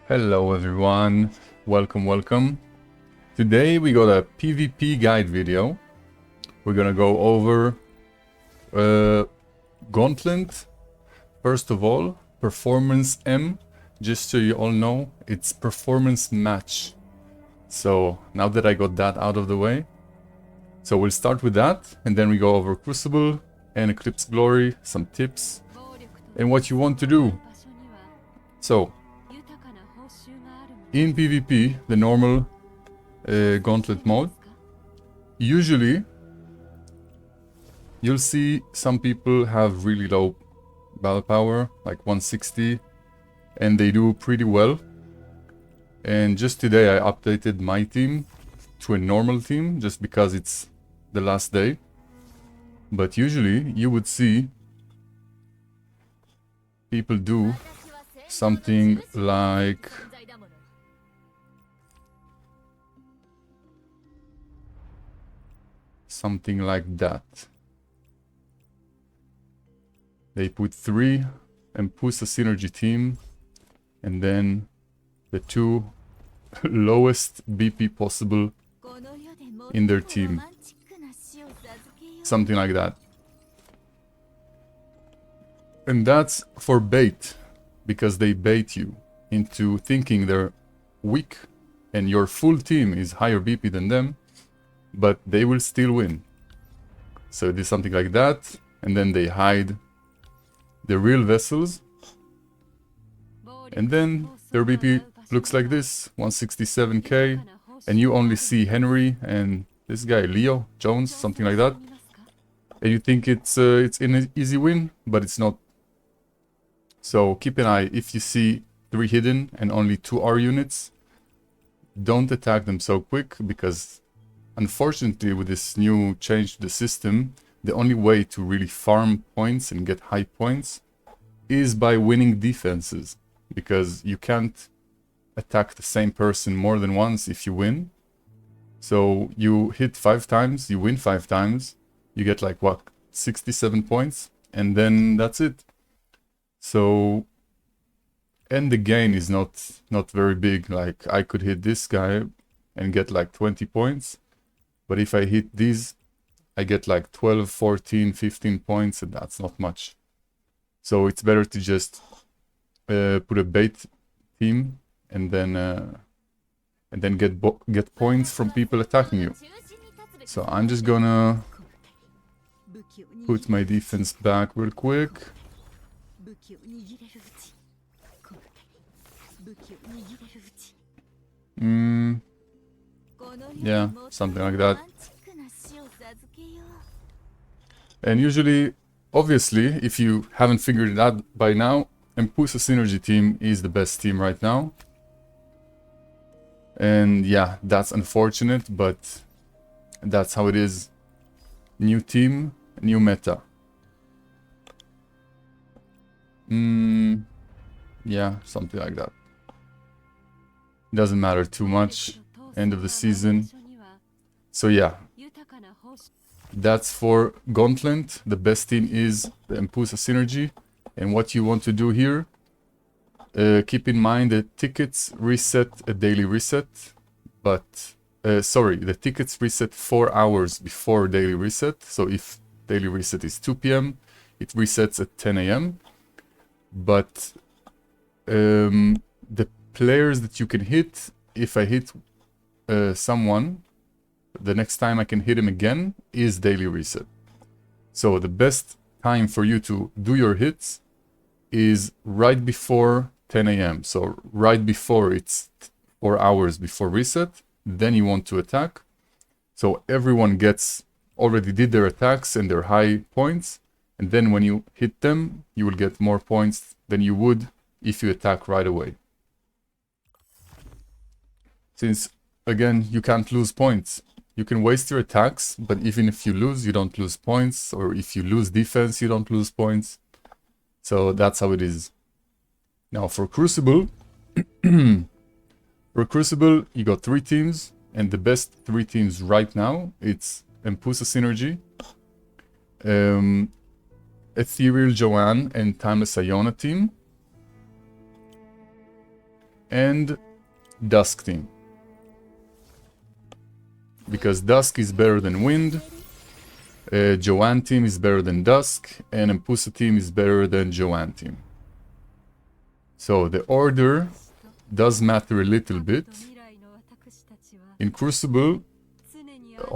Hello everyone, welcome. Today we got a PvP guide video. We're gonna go over Gauntlet. First of all, Performance M. Just so you all know, it's Performance Match. So now that I got that out of the way, so we'll start with that, and then we go over Crucible and Eclipsed Glory, some tips, and what you want to do. So, in PvP, the normal Gauntlet mode, usually you'll see some people have really low battle power, like 160, and they do pretty well. And just today I updated my team to a normal team, just because it's the last day. But usually you would see people do something like that. They put 3 and push a synergy team, and then the 2 lowest BP possible in their team. Something like that. And that's for bait, because they bait you into thinking they're weak and your full team is higher BP than them, but they will still win. So it is something like that, and then they hide the real vessels, and then their BP looks like this, 167k, and you only see Henry and this guy Leo Jones, something like that, and you think it's an easy win, but it's not. So keep an eye. If you see 3 hidden and only 2 R units, don't attack them so quick, because unfortunately with this new change to the system, the only way to really farm points and get high points is by winning defenses, because you can't attack the same person more than once if you win. So you hit 5 times, you win 5 times, you get like what, 67 points, and then that's it. So, and the gain is not very big. Like I could hit this guy and get like 20 points, but if I hit these, I get like 12, 14, 15 points, and that's not much. So it's better to just put a bait team and then get points from people attacking you. So I'm just gonna put my defense back real quick. Yeah, something like that. And usually, obviously, if you haven't figured it out by now, Empusa Synergy team is the best team right now. And yeah, that's unfortunate, but that's how it is. New team, new meta. Yeah, something like that. Doesn't matter too much. End of the season. So yeah, that's for Gauntlet. The best team is the Empusa Synergy. And what you want to do here, keep in mind that tickets reset a daily reset, but sorry, the tickets reset 4 hours before daily reset. So if daily reset is 2 p.m, it resets at 10 a.m. But the players that you can hit, if I hit someone, the next time I can hit him again is daily reset. So the best time for you to do your hits is right before 10 a.m. So right before it's 4 hours before reset, then you want to attack. So everyone already did their attacks and their high points, and then when you hit them, you will get more points than you would if you attack right away. Since, again, you can't lose points. You can waste your attacks, but even if you lose, you don't lose points. Or if you lose defense, you don't lose points. So that's how it is. Now for Crucible, you got 3 teams, and the best 3 teams right now, it's Empusa Synergy, Ethereal e.joan and Timeless Iona team. and Dusk team. Because Dusk is better than Wind, e.joan team is better than Dusk, and Empusa team is better than e.joan team. So the order does matter a little bit. In Crucible,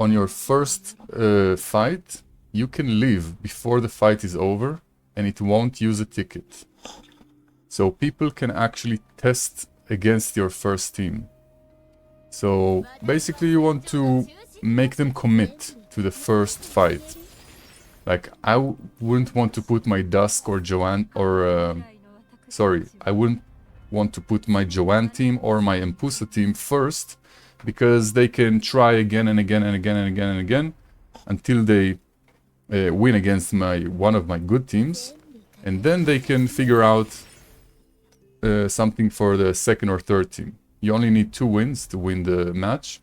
on your first fight, you can leave before the fight is over, and it won't use a ticket. So people can actually test against your first team. So basically you want to make them commit to the first fight. Like I wouldn't want to put my Dusk or e.joan or sorry, I wouldn't want to put my e.joan team or my Empusa team first, because they can try again and again and again and again and again until they win against one of my good teams, and then they can figure out something for the second or third team. You only need 2 wins to win the match.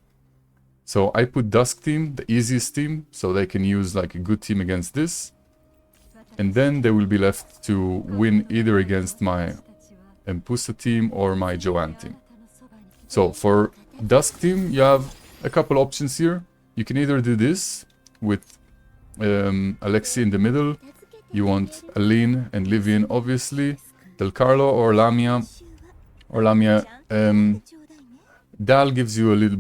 So I put Dusk team, the easiest team, so they can use like a good team against this, and then they will be left to win either against my Empusa team or my e.joan team. So for Dusk team, you have a couple options here. You can either do this with Alexi in the middle. You want Aline and Livian, obviously. Del Carlo or Lamia. Or Lamia. Dal gives you a little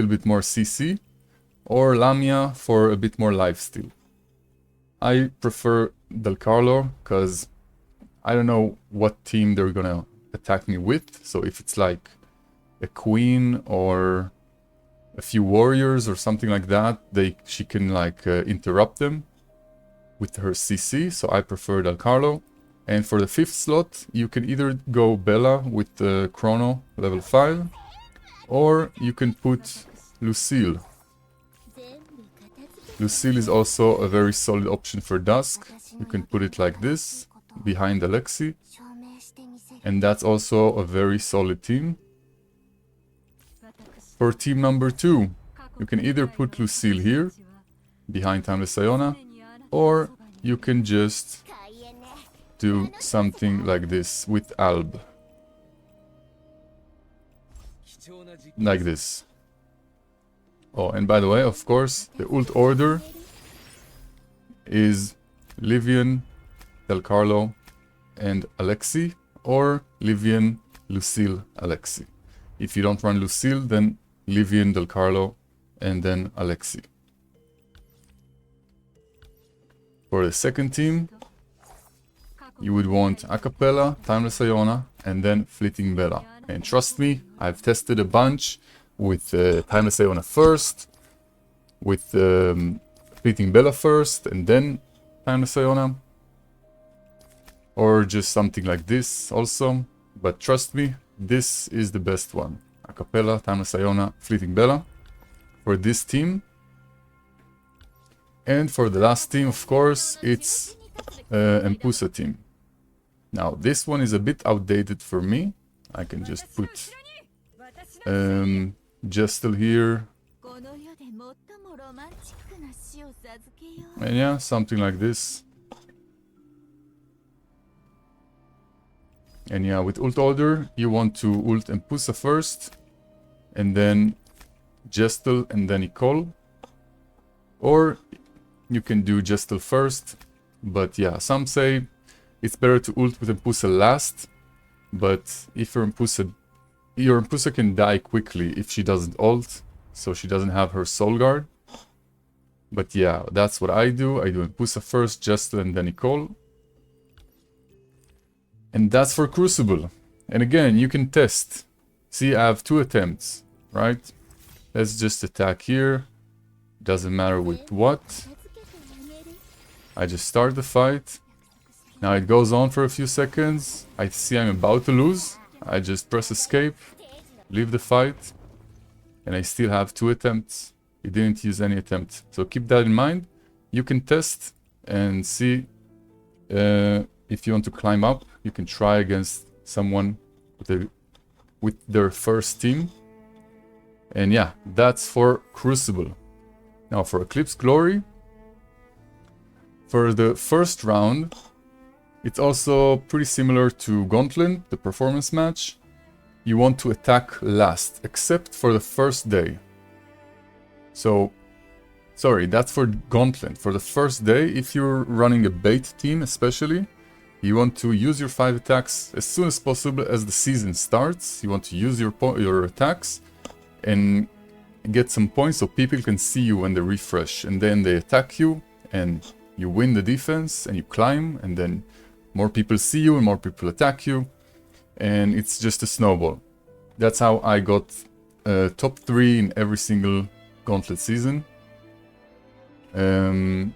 bit more CC. Or Lamia for a bit more lifesteal. I prefer Del Carlo because I don't know what team they're gonna attack me with. So if it's like a queen or a few warriors or something like that, she can like interrupt them with her CC, so I prefer Del Carlo. And for the 5th slot, you can either go Bella with the Chrono level 5, or you can put Lucille. Lucille is also a very solid option for Dusk. You can put it like this, behind Alexi, and that's also a very solid team. For team number 2, you can either put Lucille here, behind Timeless Iona, or you can just do something like this with Alb. Like this. Oh, and by the way, of course, the ult order is Livian, Del Carlo, and Alexi, or Livian, Lucille, Alexi. If you don't run Lucille, then Livian, Del Carlo, and then Alexi. For the second team, you would want Acapella, Timeless Iona, and then Fleeting Bella. And trust me, I've tested a bunch with Timeless Iona first, with Fleeting Bella first, and then Timeless Iona. Or just something like this also. But trust me, this is the best one. Acapella, Timeless Iona, Fleeting Bella for this team. And for the last team, of course, it's Empusa team. Now, this one is a bit outdated for me. I can just put Gestel here. And yeah, something like this. And yeah, with ult order, you want to ult Empusa first, and then Gestel, and then Nicole. Or you can do Gestel first, but yeah, some say it's better to ult with Empusa last, but if your Empusa can die quickly if she doesn't ult, so she doesn't have her Soul Guard. But yeah, that's what I do. I do Empusa first, Gestel, and then Nicole. And that's for Crucible. And again, you can test. See, I have 2 attempts, right? Let's just attack here. Doesn't matter with what. I just start the fight. Now it goes on for a few seconds. I see I'm about to lose. I just press escape, leave the fight, and I still have 2 attempts. You didn't use any attempt. So keep that in mind. You can test and see if you want to climb up. You can try against someone with their first team. And yeah, that's for Crucible. Now for Eclipsed Glory, for the first round, it's also pretty similar to Gauntlet, the performance match. you want to attack last, except for the first day. So, sorry, that's for Gauntlet. For the first day, if you're running a bait team especially, you want to use your 5 attacks as soon as possible as the season starts. You want to use your attacks and get some points so people can see you when they refresh. And then they attack you and you win the defense and you climb, and then more people see you and more people attack you. And it's just a snowball. That's how I got top 3 in every single Gauntlet season. And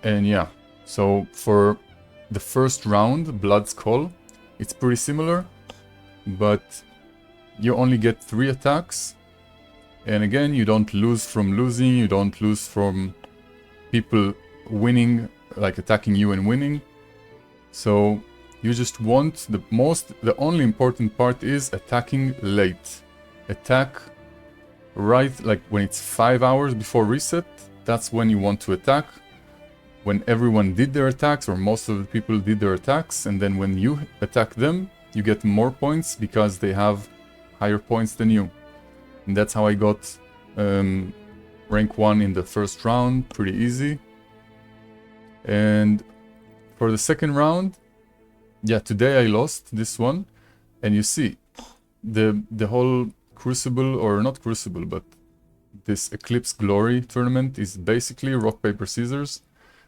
yeah, so for the first round, Blood's Call, it's pretty similar, but you only get 3 attacks. And again, you don't lose from losing, you don't lose from people winning, like attacking you and winning. So you just want the only important part is attacking late. Attack right, like when it's 5 hours before reset, that's when you want to attack. When everyone did their attacks, or most of the people did their attacks, and then when you attack them, you get more points because they have higher points than you. And that's how I got rank 1 in the first round, pretty easy. And for the second round, yeah, today I lost this one. And you see, the whole Crucible, or not Crucible, but this Eclipsed Glory tournament is basically rock, paper, scissors.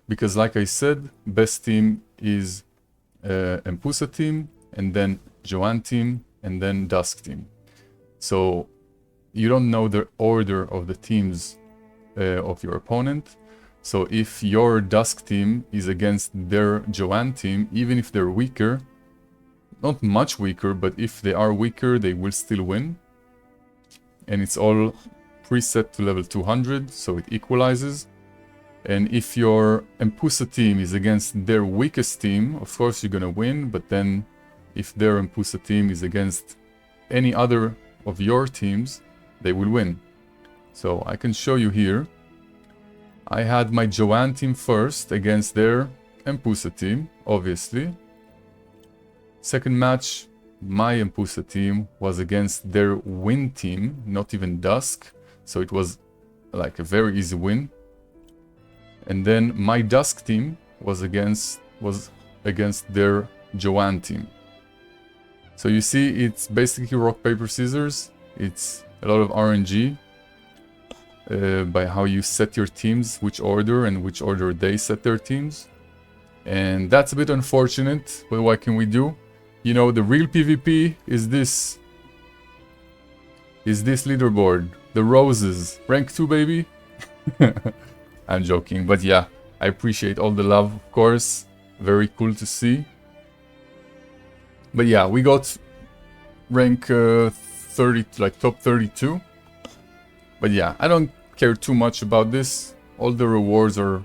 Because like I said, best team is Empusa team, and then e.joan team, and then Dusk team. So you don't know the order of the teams of your opponent. So if your Dusk team is against their e.joan team, even if they're weaker, not much weaker, but if they are weaker, they will still win. And it's all preset to level 200, so it equalizes. And if your Empusa team is against their weakest team, of course you're gonna win, but then if their Empusa team is against any other of your teams, they will win. So I can show you here. I had my e.joan team first against their Empusa team, obviously. Second match, my Empusa team was against their win team, not even Dusk, so it was like a very easy win. And then my Dusk team was against their e.joan team. So you see, it's basically rock, paper, scissors. It's a lot of RNG by how you set your teams, which order and which order they set their teams. And that's a bit unfortunate, but what can we do? You know, the real PvP is this leaderboard. The roses. Rank 2, baby. I'm joking, but yeah, I appreciate all the love, of course. Very cool to see. But yeah, we got rank 30, like top 32. But yeah, I don't care too much about this. All the rewards are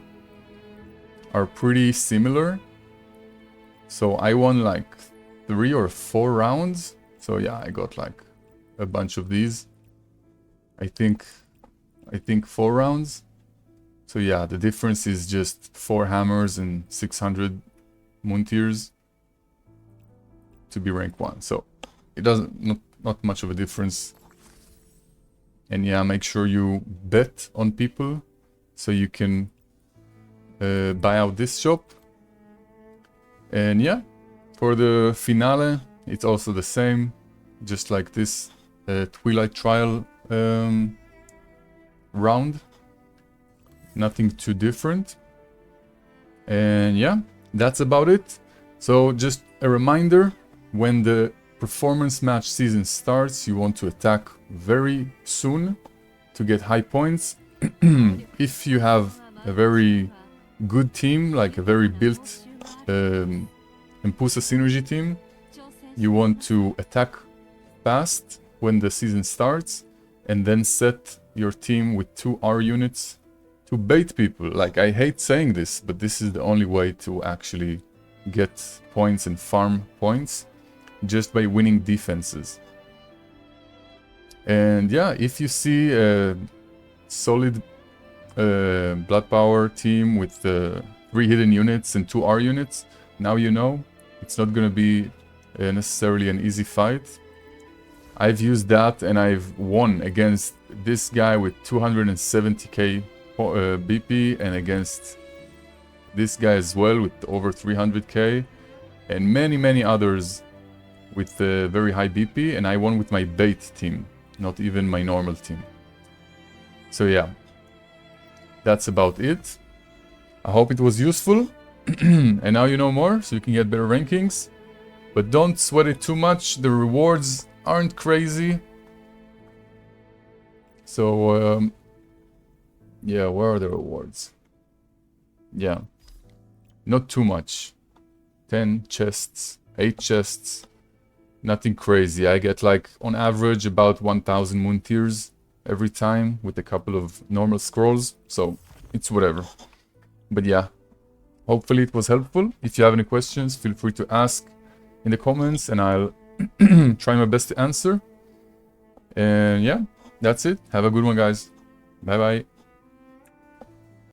pretty similar. So I won like 3 or 4 rounds. So yeah, I got like a bunch of these. I think 4 rounds. So yeah, the difference is just 4 hammers and 600 moon tears to be rank 1. So it doesn't, not much of a difference. And yeah, make sure you bet on people so you can buy out this shop. And yeah, for the finale, it's also the same, just like this Twilight Trial round. Nothing too different. And yeah, that's about it. So just a reminder, when the performance match season starts, you want to attack very soon to get high points. If you have a very good team, like a very built Empusa synergy team, you want to attack fast when the season starts, and then set your team with 2 R units to bait people. Like, I hate saying this, but this is the only way to actually get points and farm points, just by winning defenses. And yeah, if you see a solid blood power team with 3 hidden units and 2 R units, now you know it's not gonna be necessarily an easy fight. I've used that and I've won against this guy with 270k BP and against this guy as well with over 300k and many others with very high BP, and I won with my bait team, not even my normal team. So yeah, that's about it. I hope it was useful. And now you know more, so you can get better rankings. But don't sweat it too much, the rewards aren't crazy. So, yeah, where are the rewards? Yeah, not too much. 10 chests, 8 chests, nothing crazy. I get like, on average, about 1000 moon tears every time with a couple of normal scrolls, so it's whatever. But yeah, hopefully it was helpful. If you have any questions, feel free to ask in the comments and I'll try my best to answer. And yeah, that's it. Have a good one, guys. Bye bye.